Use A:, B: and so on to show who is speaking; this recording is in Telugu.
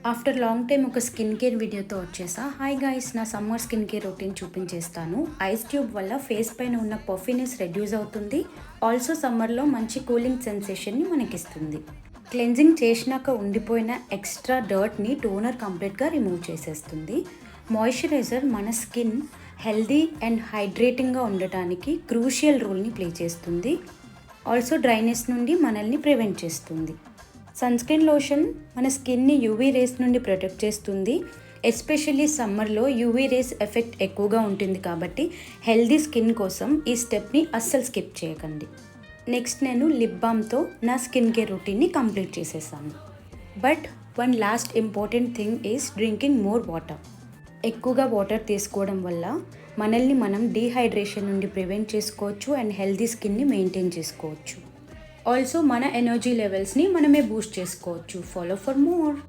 A: ఆఫ్టర్ లాంగ్ టైమ్ ఒక స్కిన్ కేర్ వీడియోతో వచ్చేసా. హాయ్ గైస్, నా సమ్మర్ స్కిన్ కేర్ రొటీన్ చూపించేస్తాను. ఐస్ ట్యూబ్ వల్ల ఫేస్ పైన ఉన్న పఫీనెస్ రెడ్యూస్ అవుతుంది. ఆల్సో సమ్మర్లో మంచి కూలింగ్ సెన్సేషన్ని మనకిస్తుంది. క్లెన్జింగ్ చేసినాక ఉండిపోయిన ఎక్స్ట్రా డర్ట్ని టోనర్ కంప్లీట్గా రిమూవ్ చేసేస్తుంది. మాయిశ్చరైజర్ మన స్కిన్ హెల్దీ అండ్ హైడ్రేటింగ్గా ఉండటానికి క్రూషియల్ రోల్ని ప్లే చేస్తుంది. ఆల్సో డ్రైనెస్ నుండి మనల్ని ప్రివెంట్ చేస్తుంది. సన్స్క్రీన్ లోషన్ మన స్కిన్ని యూవీ రేస్ నుండి ప్రొటెక్ట్ చేస్తుంది. ఎస్పెషల్లీ సమ్మర్లో యూవీ రేస్ ఎఫెక్ట్ ఎక్కువగా ఉంటుంది కాబట్టి హెల్దీ స్కిన్ కోసం ఈ స్టెప్ని అస్సలు స్కిప్ చేయకండి. నెక్స్ట్ నేను లిప్ బామ్తో నా స్కిన్ కేర్ రొటీన్ని కంప్లీట్ చేసేసాను. But one last important thing is drinking more water. ఎక్కువగా వాటర్ తీసుకోవడం వల్ల మనల్ని మనం డీహైడ్రేషన్ నుండి ప్రివెంట్ చేసుకోవచ్చు అండ్ హెల్దీ స్కిన్ని మెయింటైన్ చేసుకోవచ్చు. ఆల్సో మన ఎనర్జీ లెవెల్స్ని మనమే బూస్ట్ చేసుకోవచ్చు. Follow for more.